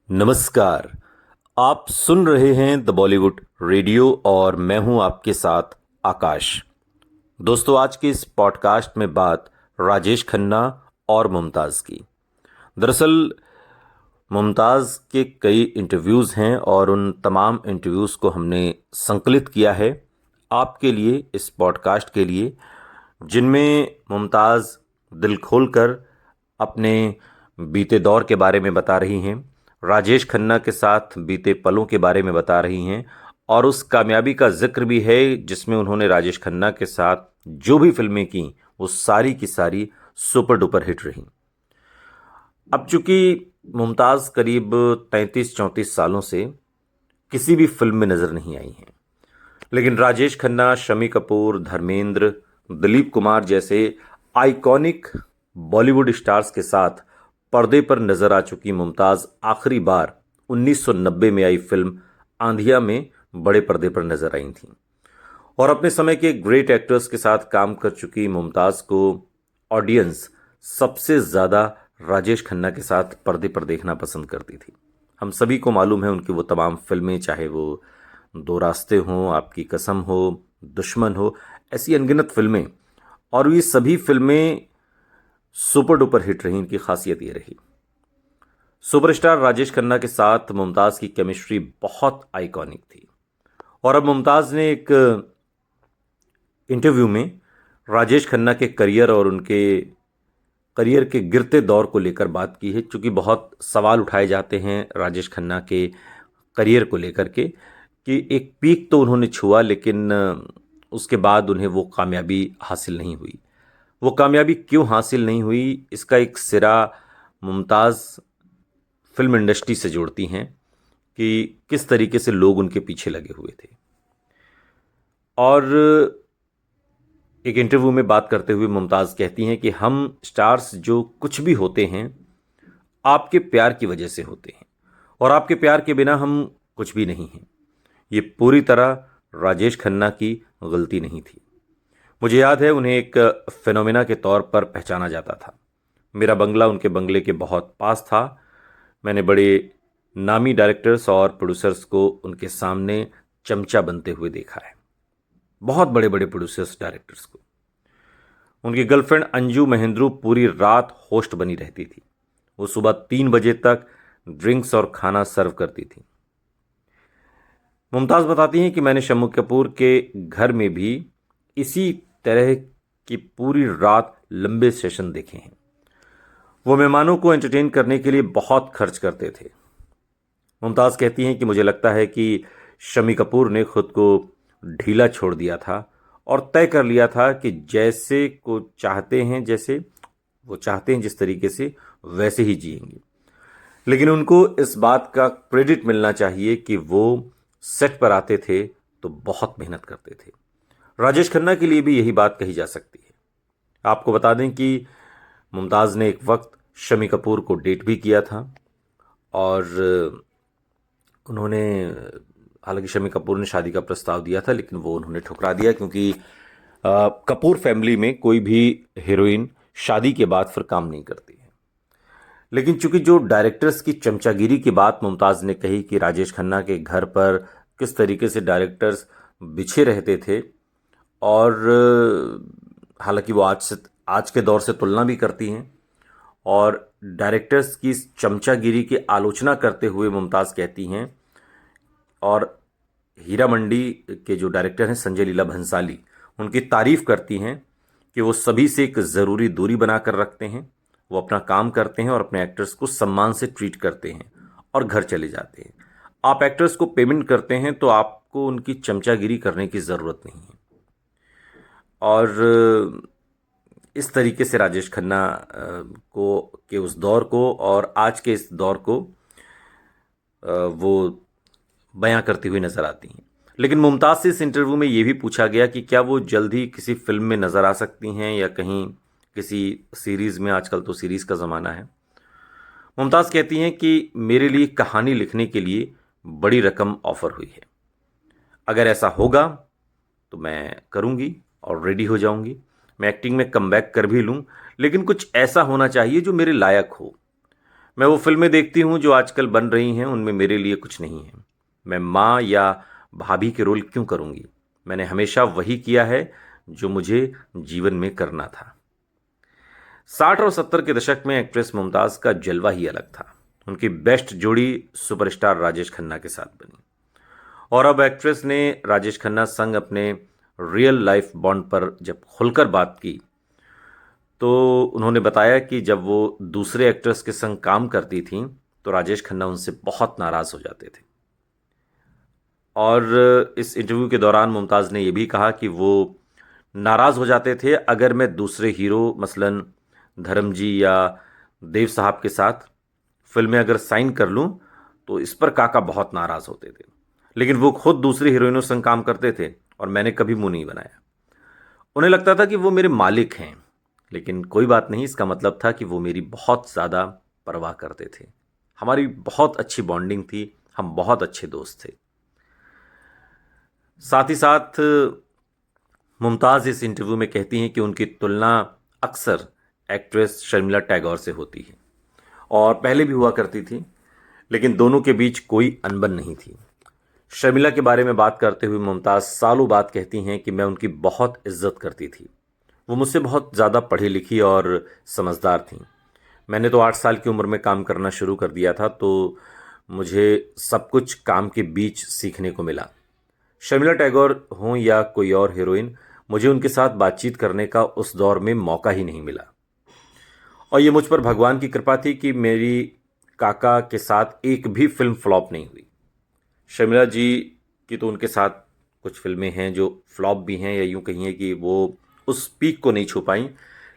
नमस्कार। आप सुन रहे हैं द बॉलीवुड रेडियो और मैं हूं आपके साथ आकाश। दोस्तों, आज के इस पॉडकास्ट में बात राजेश खन्ना और मुमताज़ की। दरअसल मुमताज़ के कई इंटरव्यूज़ हैं और उन तमाम इंटरव्यूज़ को हमने संकलित किया है आपके लिए, इस पॉडकास्ट के लिए, जिनमें मुमताज़ दिल खोलकर अपने बीते दौर के बारे में बता रही हैं, राजेश खन्ना के साथ बीते पलों के बारे में बता रही हैं और उस कामयाबी का जिक्र भी है जिसमें उन्होंने राजेश खन्ना के साथ जो भी फिल्में की वो सारी की सारी सुपर डुपर हिट रहीं। अब चूंकि मुमताज़ करीब 33-34 सालों से किसी भी फिल्म में नजर नहीं आई हैं, लेकिन राजेश खन्ना, शम्मी कपूर, धर्मेंद्र, दिलीप कुमार जैसे आइकॉनिक बॉलीवुड स्टार्स के साथ पर्दे पर नजर आ चुकी मुमताज़ आखिरी बार 1990 में आई फिल्म आंधिया में बड़े पर्दे पर नजर आई थीं और अपने समय के ग्रेट एक्टर्स के साथ काम कर चुकी मुमताज़ को ऑडियंस सबसे ज़्यादा राजेश खन्ना के साथ पर्दे पर देखना पसंद करती थी। हम सभी को मालूम है उनकी वो तमाम फिल्में, चाहे वो दो रास्ते हों, आपकी कसम हो, दुश्मन हो, ऐसी अनगिनत फिल्में, और ये सभी फिल्में सुपर डुपर हिट रही। इनकी खासियत ये रही, सुपरस्टार राजेश खन्ना के साथ मुमताज़ की केमिस्ट्री बहुत आइकॉनिक थी। और अब मुमताज़ ने एक इंटरव्यू में राजेश खन्ना के करियर और उनके करियर के गिरते दौर को लेकर बात की है, क्योंकि बहुत सवाल उठाए जाते हैं राजेश खन्ना के करियर को लेकर के कि एक पीक तो उन्होंने छुआ, लेकिन उसके बाद उन्हें वो कामयाबी हासिल नहीं हुई। वो कामयाबी क्यों हासिल नहीं हुई, इसका एक सिरा मुमताज़ फिल्म इंडस्ट्री से जोड़ती हैं कि किस तरीके से लोग उनके पीछे लगे हुए थे। और एक इंटरव्यू में बात करते हुए मुमताज़ कहती हैं कि हम स्टार्स जो कुछ भी होते हैं आपके प्यार की वजह से होते हैं और आपके प्यार के बिना हम कुछ भी नहीं हैं। ये पूरी तरह राजेश खन्ना की गलती नहीं थी। मुझे याद है उन्हें एक फिनोमेना के तौर पर पहचाना जाता था। मेरा बंगला उनके बंगले के बहुत पास था। मैंने बड़े नामी डायरेक्टर्स और प्रोड्यूसर्स को उनके सामने चमचा बनते हुए देखा है, बहुत बड़े बड़े प्रोड्यूसर्स, डायरेक्टर्स को। उनकी गर्लफ्रेंड अंजू महेंद्रू पूरी रात होस्ट बनी रहती थी। वो सुबह 3 बजे तक ड्रिंक्स और खाना सर्व करती थी। मुमताज़ बताती हैं कि मैंने शम्मी कपूर के घर में भी इसी तरह की पूरी रात लंबे सेशन देखे हैं। वो मेहमानों को एंटरटेन करने के लिए बहुत खर्च करते थे। मुमताज़ कहती हैं कि मुझे लगता है कि शम्मी कपूर ने खुद को ढीला छोड़ दिया था और तय कर लिया था कि जैसे को चाहते हैं, जैसे वो चाहते हैं जिस तरीके से, वैसे ही जिएंगे। लेकिन उनको इस बात का क्रेडिट मिलना चाहिए कि वो सेट पर आते थे तो बहुत मेहनत करते थे। राजेश खन्ना के लिए भी यही बात कही जा सकती है। आपको बता दें कि मुमताज़ ने एक वक्त शम्मी कपूर को डेट भी किया था और उन्होंने, हालांकि शम्मी कपूर ने शादी का प्रस्ताव दिया था लेकिन वो उन्होंने ठुकरा दिया, क्योंकि कपूर फैमिली में कोई भी हीरोइन शादी के बाद फिर काम नहीं करती है। लेकिन चूंकि जो डायरेक्टर्स की चमचागिरी की बात मुमताज़ ने कही कि राजेश खन्ना के घर पर किस तरीके से डायरेक्टर्स बिछे रहते थे, और हालांकि वो आज के दौर से तुलना भी करती हैं, और डायरेक्टर्स की इस चमचागिरी की आलोचना करते हुए मुमताज़ कहती हैं, और हीरा मंडी के जो डायरेक्टर हैं संजय लीला भंसाली, उनकी तारीफ करती हैं कि वो सभी से एक ज़रूरी दूरी बनाकर रखते हैं। वो अपना काम करते हैं और अपने एक्टर्स को सम्मान से ट्रीट करते हैं और घर चले जाते हैं। आप एक्टर्स को पेमेंट करते हैं तो आपको उनकी चमचागिरी करने की ज़रूरत नहीं है। और इस तरीके से राजेश खन्ना को के उस दौर को और आज के इस दौर को वो बयां करती हुई नजर आती हैं। लेकिन मुमताज़ से इस इंटरव्यू में ये भी पूछा गया कि क्या वो जल्द ही किसी फिल्म में नजर आ सकती हैं या कहीं किसी सीरीज़ में। आजकल तो सीरीज़ का ज़माना है। मुमताज़ कहती हैं कि मेरे लिए कहानी लिखने के लिए बड़ी रकम ऑफर हुई है। अगर ऐसा होगा तो मैं करूँगी और रेडी हो जाऊँगी। मैं एक्टिंग में कमबैक कर भी लूँ, लेकिन कुछ ऐसा होना चाहिए जो मेरे लायक हो। मैं वो फिल्में देखती हूँ जो आजकल बन रही हैं, उनमें मेरे लिए कुछ नहीं है। मैं माँ या भाभी के रोल क्यों करूँगी? मैंने हमेशा वही किया है जो मुझे जीवन में करना था। 60 और 70 के दशक में एक्ट्रेस मुमताज़ का जलवा ही अलग था। उनकी बेस्ट जोड़ी सुपरस्टार राजेश खन्ना के साथ बनी और अब एक्ट्रेस ने राजेश खन्ना संग अपने रियल लाइफ बॉन्ड पर जब खुलकर बात की तो उन्होंने बताया कि जब वो दूसरे एक्ट्रेस के संग काम करती थीं तो राजेश खन्ना उनसे बहुत नाराज़ हो जाते थे। और इस इंटरव्यू के दौरान मुमताज़ ने यह भी कहा कि वो नाराज़ हो जाते थे अगर मैं दूसरे हीरो मसलन धर्मजी या देव साहब के साथ फिल्म में अगर साइन कर लूं तो इस पर काका बहुत नाराज़ होते थे। लेकिन वो खुद दूसरी हीरोइनों संग काम करते थे और मैंने कभी मुंह नहीं बनाया। उन्हें लगता था कि वो मेरे मालिक हैं, लेकिन कोई बात नहीं, इसका मतलब था कि वो मेरी बहुत ज़्यादा परवाह करते थे। हमारी बहुत अच्छी बॉन्डिंग थी, हम बहुत अच्छे दोस्त थे। साथ ही साथ मुमताज़ इस इंटरव्यू में कहती हैं कि उनकी तुलना अक्सर एक्ट्रेस शर्मिला टैगोर से होती है और पहले भी हुआ करती थी, लेकिन दोनों के बीच कोई अनबन नहीं थी। शर्मिला के बारे में बात करते हुए मुमताज़ सालों बाद कहती हैं कि मैं उनकी बहुत इज्जत करती थी। वो मुझसे बहुत ज़्यादा पढ़ी लिखी और समझदार थीं। मैंने तो 8 साल की उम्र में काम करना शुरू कर दिया था, तो मुझे सब कुछ काम के बीच सीखने को मिला। शर्मिला टैगोर हों या कोई और हीरोइन, मुझे उनके साथ बातचीत करने का उस दौर में मौका ही नहीं मिला और ये मुझ पर भगवान की कृपा थी कि मेरी काका के साथ एक भी फिल्म फ्लॉप नहीं हुई। शर्मिला जी की तो उनके साथ कुछ फिल्में हैं जो फ्लॉप भी हैं या यूं कहिए कि वो उस पीक को नहीं छू पाई,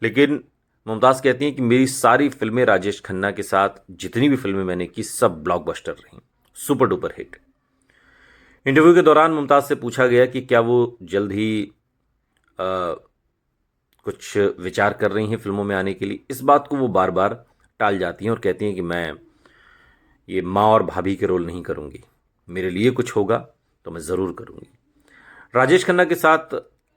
लेकिन मुमताज़ कहती हैं कि मेरी सारी फिल्में राजेश खन्ना के साथ जितनी भी फिल्में मैंने की सब ब्लॉकबस्टर रहीं, सुपर डुपर हिट। इंटरव्यू के दौरान मुमताज़ से पूछा गया कि क्या वो जल्द ही आ, कुछ विचार कर रही हैं फिल्मों में आने के लिए। इस बात को वो बार बार टाल जाती हैं और कहती हैं कि मैं ये माँ और भाभी के रोल नहीं करूँगी, मेरे लिए कुछ होगा तो मैं ज़रूर करूँगी। राजेश खन्ना के साथ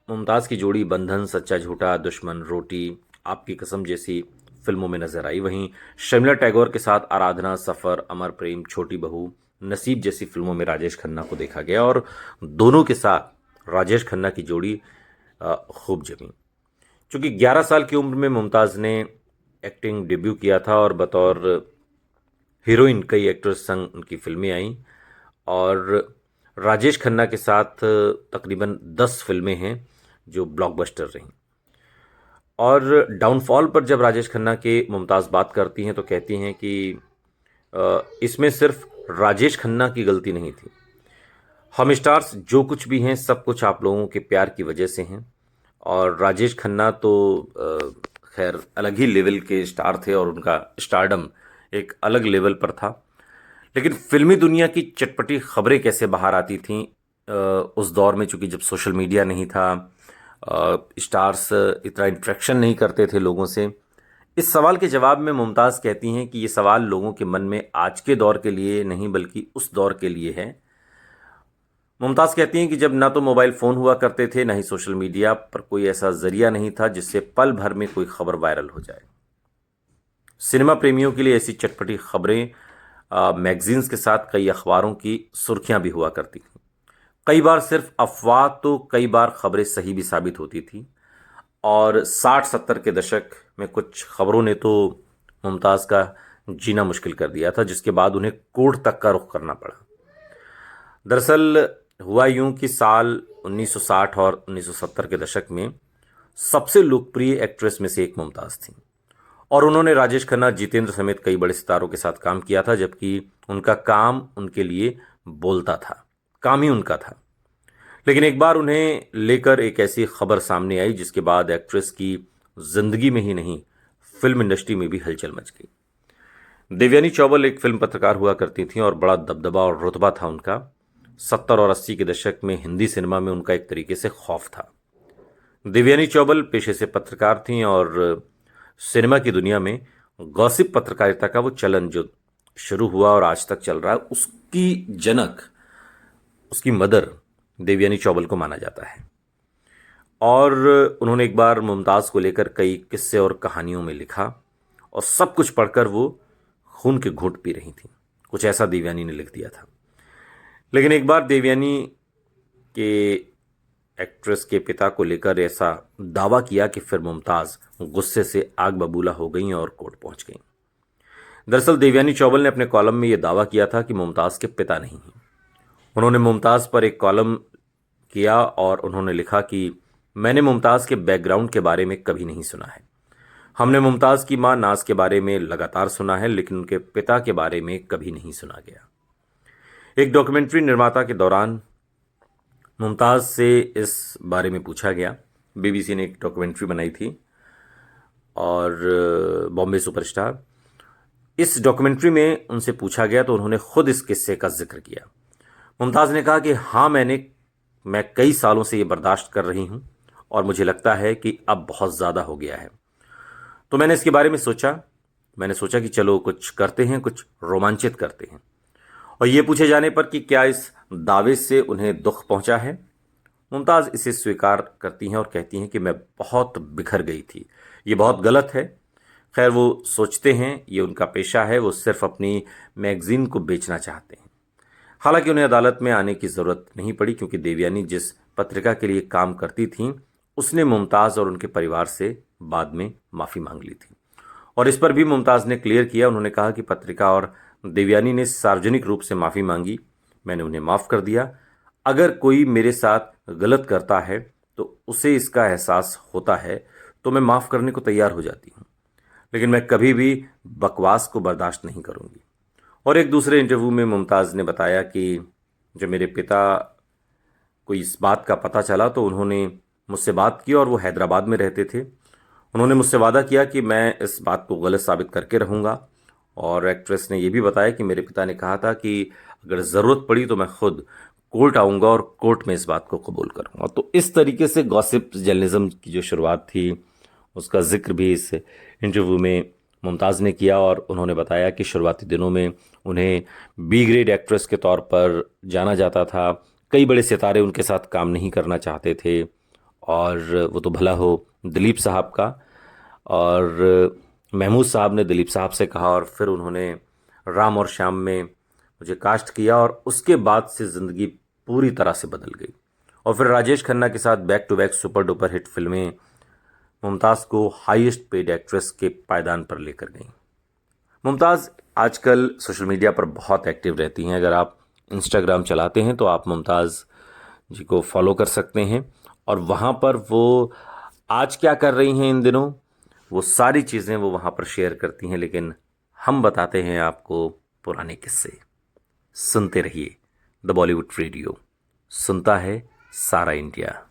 मुमताज़ की जोड़ी बंधन, सच्चा झूठा, दुश्मन, रोटी, आपकी कसम जैसी फिल्मों में नजर आई। वहीं शर्मिला टैगोर के साथ आराधना, सफ़र, अमर प्रेम, छोटी बहू, नसीब जैसी फिल्मों में राजेश खन्ना को देखा गया और दोनों के साथ राजेश खन्ना की जोड़ी खूब जमी। चूँकि 11 साल की उम्र में मुमताज़ ने एक्टिंग डेब्यू किया था और बतौर हीरोइन कई एक्टर्स संग उनकी फिल्में आईं और राजेश खन्ना के साथ तकरीबन 10 फिल्में हैं जो ब्लॉकबस्टर रहीं। और डाउनफॉल पर जब राजेश खन्ना के मुमताज़ बात करती हैं तो कहती हैं कि इसमें सिर्फ राजेश खन्ना की गलती नहीं थी। हम स्टार्स जो कुछ भी हैं सब कुछ आप लोगों के प्यार की वजह से हैं और राजेश खन्ना तो खैर अलग ही लेवल के स्टार थे और उनका स्टारडम एक अलग लेवल पर था। लेकिन फिल्मी दुनिया की चटपटी खबरें कैसे बाहर आती थीं उस दौर में, चूँकि जब सोशल मीडिया नहीं था, स्टार्स इतना इंटरेक्शन नहीं करते थे लोगों से। इस सवाल के जवाब में मुमताज़ कहती हैं कि ये सवाल लोगों के मन में आज के दौर के लिए नहीं बल्कि उस दौर के लिए है। मुमताज़ कहती हैं कि जब ना तो मोबाइल फ़ोन हुआ करते थे, ना ही सोशल मीडिया पर कोई ऐसा ज़रिया नहीं था जिससे पल भर में कोई खबर वायरल हो जाए। सिनेमा प्रेमियों के लिए ऐसी चटपटी खबरें मैगजीन्स के साथ कई अखबारों की सुर्खियां भी हुआ करती थीं। कई बार सिर्फ अफवाह तो कई बार खबरें सही भी साबित होती थी और 60-70 के दशक में कुछ खबरों ने तो मुमताज़ का जीना मुश्किल कर दिया था, जिसके बाद उन्हें कोर्ट तक का रुख करना पड़ा। दरअसल हुआ यूं कि साल 1960 और 1970 के दशक में सबसे लोकप्रिय एक्ट्रेस में से एक मुमताज़ थी और उन्होंने राजेश खन्ना, जितेंद्र समेत कई बड़े सितारों के साथ काम किया था, जबकि उनका काम उनके लिए बोलता था, काम ही उनका था। लेकिन एक बार उन्हें लेकर एक ऐसी खबर सामने आई जिसके बाद एक्ट्रेस की जिंदगी में ही नहीं फिल्म इंडस्ट्री में भी हलचल मच गई। देवयानी चौबल एक फिल्म पत्रकार हुआ करती थीं और बड़ा दबदबा और रुतबा था उनका। 70 और 80 के दशक में हिंदी सिनेमा में उनका एक तरीके से खौफ था। देवयानी चौबल पेशे से पत्रकार थीं और सिनेमा की दुनिया में गॉसिप पत्रकारिता का वो चलन जो शुरू हुआ और आज तक चल रहा है, उसकी जनक, उसकी मदर देवयानी चौबल को माना जाता है। और उन्होंने एक बार मुमताज़ को लेकर कई किस्से और कहानियों में लिखा और सब कुछ पढ़कर वो खून के घूंट पी रही थीं। कुछ ऐसा देवयानी ने लिख दिया था। लेकिन एक बार देवयानी के एक्ट्रेस के पिता को लेकर ऐसा दावा किया कि फिर मुमताज़ गुस्से से आग बबूला हो गईं और कोर्ट पहुंच गईं। दरअसल देवयानी चौबल ने अपने कॉलम में यह दावा किया था कि मुमताज़ के पिता नहीं हैं। उन्होंने मुमताज़ पर एक कॉलम किया और उन्होंने लिखा कि मैंने मुमताज़ के बैकग्राउंड के बारे में कभी नहीं सुना है। हमने मुमताज़ की मां नाज के बारे में लगातार सुना है, लेकिन उनके पिता के बारे में कभी नहीं सुना गया। एक डॉक्यूमेंट्री निर्माता के दौरान मुमताज़ से इस बारे में पूछा गया। बीबीसी ने एक डॉक्यूमेंट्री बनाई थी और बॉम्बे सुपरस्टार, इस डॉक्यूमेंट्री में उनसे पूछा गया तो उन्होंने खुद इस किस्से का जिक्र किया। मुमताज़ ने कहा कि हाँ, मैं कई सालों से ये बर्दाश्त कर रही हूँ और मुझे लगता है कि अब बहुत ज़्यादा हो गया है। तो मैंने इसके बारे में सोचा। मैंने सोचा कि चलो कुछ करते हैं, कुछ रोमांचित करते हैं। और ये पूछे जाने पर कि क्या इस दावे से उन्हें दुख पहुंचा है, मुमताज़ इसे स्वीकार करती हैं और कहती हैं कि मैं बहुत बिखर गई थी। ये बहुत गलत है। खैर, वो सोचते हैं, ये उनका पेशा है, वो सिर्फ अपनी मैगजीन को बेचना चाहते हैं। हालांकि उन्हें अदालत में आने की ज़रूरत नहीं पड़ी, क्योंकि देवयानी जिस पत्रिका के लिए काम करती थीं उसने मुमताज़ और उनके परिवार से बाद में माफ़ी मांग ली थी। और इस पर भी मुमताज़ ने क्लियर किया। उन्होंने कहा कि पत्रिका और देवयानी ने सार्वजनिक रूप से माफ़ी मांगी, मैंने उन्हें माफ़ कर दिया। अगर कोई मेरे साथ गलत करता है तो उसे इसका एहसास होता है तो मैं माफ़ करने को तैयार हो जाती हूँ, लेकिन मैं कभी भी बकवास को बर्दाश्त नहीं करूँगी। और एक दूसरे इंटरव्यू में मुमताज़ ने बताया कि जब मेरे पिता को इस बात का पता चला तो उन्होंने मुझसे बात की और वो हैदराबाद में रहते थे। उन्होंने मुझसे वादा किया कि मैं इस बात को गलत साबित करके रहूँगा। और एक्ट्रेस ने यह भी बताया कि मेरे पिता ने कहा था कि अगर ज़रूरत पड़ी तो मैं खुद कोर्ट आऊँगा और कोर्ट में इस बात को कबूल करूँगा। तो इस तरीके से गॉसिप जर्नलिज्म की जो शुरुआत थी उसका जिक्र भी इस इंटरव्यू में मुमताज़ ने किया। और उन्होंने बताया कि शुरुआती दिनों में उन्हें बी ग्रेड एक्ट्रेस के तौर पर जाना जाता था। कई बड़े सितारे उनके साथ काम नहीं करना चाहते थे, और वो तो भला हो दिलीप साहब का। और महमूद साहब ने दिलीप साहब से कहा और फिर उन्होंने राम और श्याम में मुझे कास्ट किया, और उसके बाद से ज़िंदगी पूरी तरह से बदल गई। और फिर राजेश खन्ना के साथ back to back super duper hit फिल्में मुमताज़ को हाईएस्ट पेड एक्ट्रेस के पायदान पर लेकर गईं। मुमताज़ आजकल सोशल मीडिया पर बहुत एक्टिव रहती हैं। अगर आप इंस्टाग्राम चलाते हैं तो आप मुमताज़ जी को फॉलो कर सकते हैं, और वहाँ पर वो आज क्या कर रही हैं इन दिनों, वो सारी चीज़ें वो वहाँ पर शेयर करती हैं। लेकिन हम बताते हैं आपको पुराने किस्से। सुनते रहिए द बॉलीवुड रेडियो, सुनता है सारा इंडिया।